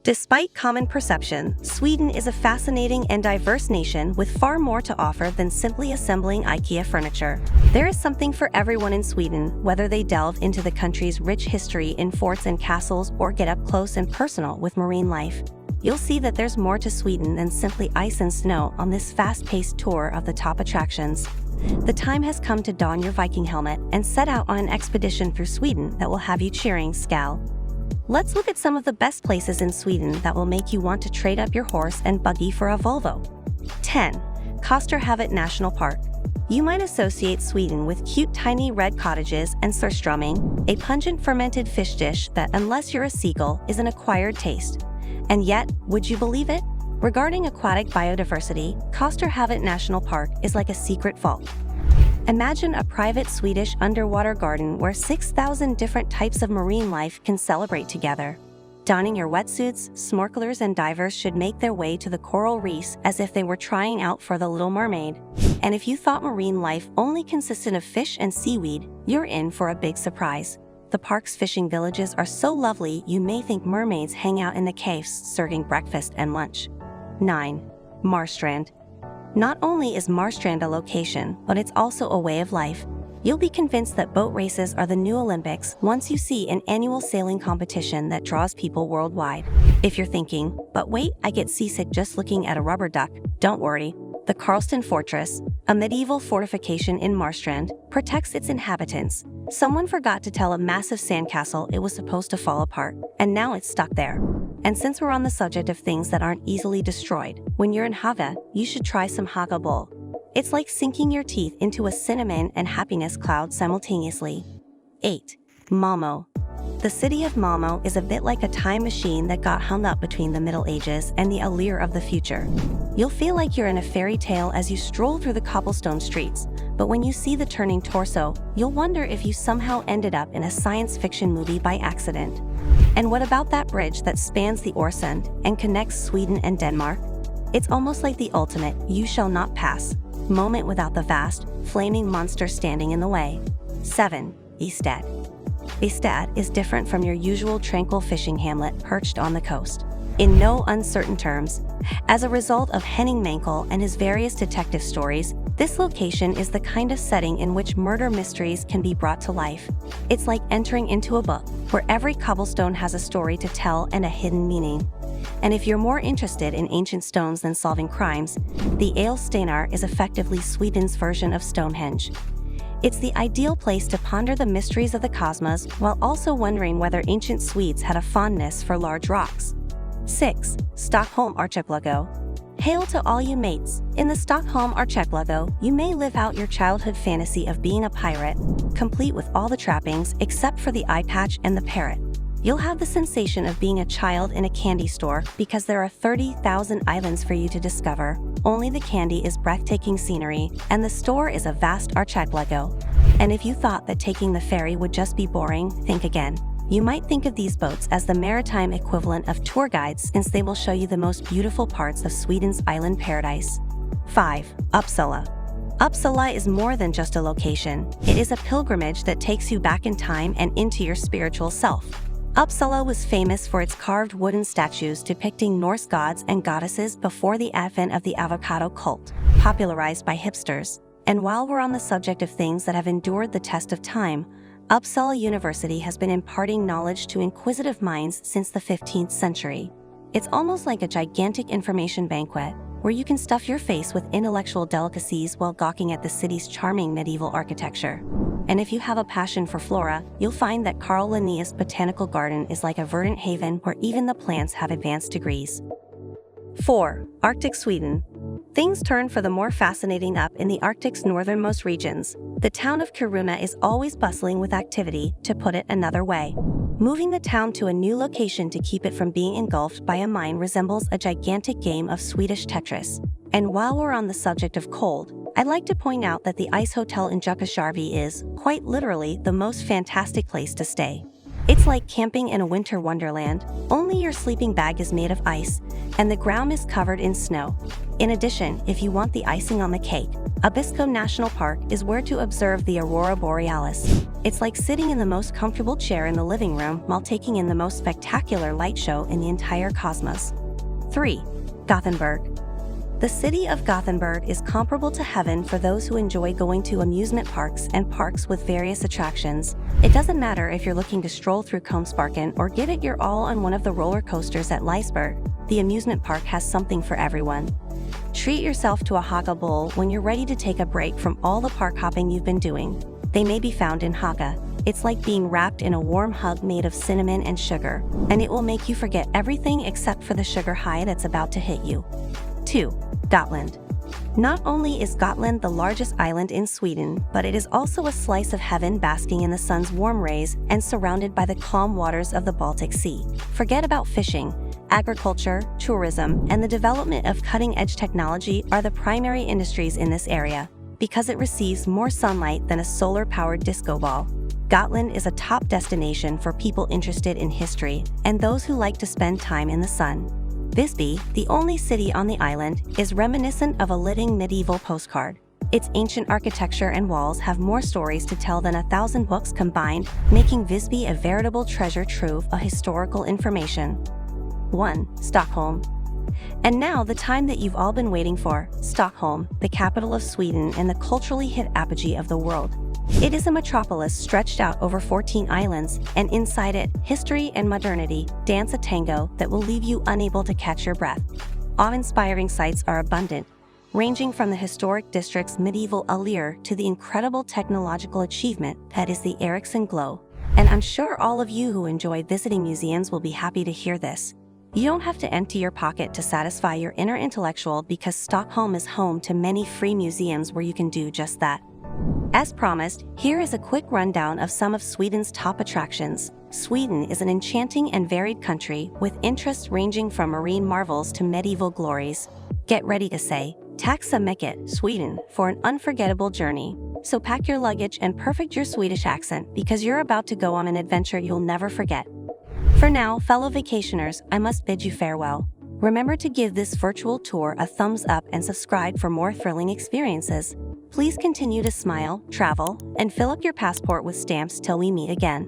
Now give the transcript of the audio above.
Despite common perception, Sweden is a fascinating and diverse nation with far more to offer than simply assembling IKEA furniture. There is something for everyone in Sweden, whether they delve into the country's rich history in forts and castles or get up close and personal with marine life. You'll see that there's more to Sweden than simply ice and snow on this fast-paced tour of the top attractions. The time has come to don your Viking helmet and set out on an expedition through Sweden that will have you cheering Skall. Let's look at some of the best places in Sweden that will make you want to trade up your horse and buggy for a Volvo. 10. Kosterhavet National Park. You might associate Sweden with cute tiny red cottages and surströmming, a pungent fermented fish dish that, unless you're a seagull, is an acquired taste. And yet, would you believe it? Regarding aquatic biodiversity, Kosterhavet National Park is like a secret vault. Imagine a private Swedish underwater garden where 6,000 different types of marine life can celebrate together. Donning your wetsuits, snorkelers and divers should make their way to the coral reefs as if they were trying out for The Little Mermaid. And if you thought marine life only consisted of fish and seaweed, you're in for a big surprise. The park's fishing villages are so lovely you may think mermaids hang out in the caves serving breakfast and lunch. 9. Marstrand. Not only is Marstrand a location, but it's also a way of life. You'll be convinced that boat races are the new Olympics once you see an annual sailing competition that draws people worldwide. If you're thinking, but wait, I get seasick just looking at a rubber duck, don't worry. The Karlsten Fortress, a medieval fortification in Marstrand, protects its inhabitants. Someone forgot to tell a massive sandcastle it was supposed to fall apart, and now it's stuck there. And since we're on the subject of things that aren't easily destroyed, when you're in Haga, you should try some Haga bowl. It's like sinking your teeth into a cinnamon and happiness cloud simultaneously. 8. Malmo. The city of Malmo is a bit like a time machine that got hung up between the Middle Ages and the allure of the future. You'll feel like you're in a fairy tale as you stroll through the cobblestone streets, but when you see the turning torso, you'll wonder if you somehow ended up in a science fiction movie by accident. And what about that bridge that spans the Öresund and connects Sweden and Denmark? It's almost like the ultimate "you shall not pass" moment without the vast, flaming monster standing in the way. 7. Ystad. Ystad is different from your usual tranquil fishing hamlet perched on the coast. In no uncertain terms, as a result of Henning Mankell and his various detective stories, this location is the kind of setting in which murder mysteries can be brought to life. It's like entering into a book, where every cobblestone has a story to tell and a hidden meaning. And if you're more interested in ancient stones than solving crimes, the Älvstenar is effectively Sweden's version of Stonehenge. It's the ideal place to ponder the mysteries of the cosmos while also wondering whether ancient Swedes had a fondness for large rocks. 6. Stockholm Archipelago. Hail to all you mates! In the Stockholm Archipelago, you may live out your childhood fantasy of being a pirate, complete with all the trappings except for the eye patch and the parrot. You'll have the sensation of being a child in a candy store because there are 30,000 islands for you to discover. Only the candy is breathtaking scenery, and the store is a vast archipelago. And if you thought that taking the ferry would just be boring, think again. You might think of these boats as the maritime equivalent of tour guides since they will show you the most beautiful parts of Sweden's island paradise. 5. Uppsala. Uppsala is more than just a location. It is a pilgrimage that takes you back in time and into your spiritual self. Uppsala was famous for its carved wooden statues depicting Norse gods and goddesses before the advent of the avocado cult, popularized by hipsters. And while we're on the subject of things that have endured the test of time, Uppsala University has been imparting knowledge to inquisitive minds since the 15th century. It's almost like a gigantic information banquet, where you can stuff your face with intellectual delicacies while gawking at the city's charming medieval architecture. And if you have a passion for flora, you'll find that Carl Linnaeus Botanical Garden is like a verdant haven where even the plants have advanced degrees. 4. Arctic Sweden. Things turn for the more fascinating up in the Arctic's northernmost regions. The town of Kiruna is always bustling with activity, to put it another way. Moving the town to a new location to keep it from being engulfed by a mine resembles a gigantic game of Swedish Tetris. And while we're on the subject of cold, I'd like to point out that the Ice Hotel in Jukkasjärvi is, quite literally, the most fantastic place to stay. It's like camping in a winter wonderland, only your sleeping bag is made of ice, and the ground is covered in snow. In addition, if you want the icing on the cake, Abisko National Park is where to observe the aurora borealis. It's like sitting in the most comfortable chair in the living room while taking in the most spectacular light show in the entire cosmos. 3. Gothenburg. The city of Gothenburg is comparable to heaven for those who enjoy going to amusement parks and parks with various attractions. It doesn't matter if you're looking to stroll through Kongsparken or give it your all on one of the roller coasters at Leisberg, the amusement park has something for everyone. Treat yourself to a Haga bowl when you're ready to take a break from all the park hopping you've been doing. They may be found in Haga. It's like being wrapped in a warm hug made of cinnamon and sugar, and it will make you forget everything except for the sugar high that's about to hit you. 2. Gotland. Not only is Gotland the largest island in Sweden, but it is also a slice of heaven basking in the sun's warm rays and surrounded by the calm waters of the Baltic Sea. Forget about fishing. Agriculture, tourism, and the development of cutting-edge technology are the primary industries in this area, because it receives more sunlight than a solar-powered disco ball. Gotland is a top destination for people interested in history and those who like to spend time in the sun. Visby, the only city on the island, is reminiscent of a living medieval postcard. Its ancient architecture and walls have more stories to tell than 1,000 books combined, making Visby a veritable treasure trove of historical information. 1. Stockholm. And now the time that you've all been waiting for, Stockholm, the capital of Sweden and the culturally hip apogee of the world. It is a metropolis stretched out over 14 islands, and inside it, history and modernity dance a tango that will leave you unable to catch your breath. Awe-inspiring sights are abundant, ranging from the historic district's medieval allure to the incredible technological achievement that is the Ericsson Glow. And I'm sure all of you who enjoy visiting museums will be happy to hear this. You don't have to empty your pocket to satisfy your inner intellectual, because Stockholm is home to many free museums where you can do just that. As promised, here is a quick rundown of some of Sweden's top attractions. Sweden is an enchanting and varied country with interests ranging from marine marvels to medieval glories. Get ready to say, "Tack så mycket, Sweden," for an unforgettable journey. So pack your luggage and perfect your Swedish accent, because you're about to go on an adventure you'll never forget. For now, fellow vacationers, I must bid you farewell. Remember to give this virtual tour a thumbs up and subscribe for more thrilling experiences. Please continue to smile, travel, and fill up your passport with stamps till we meet again.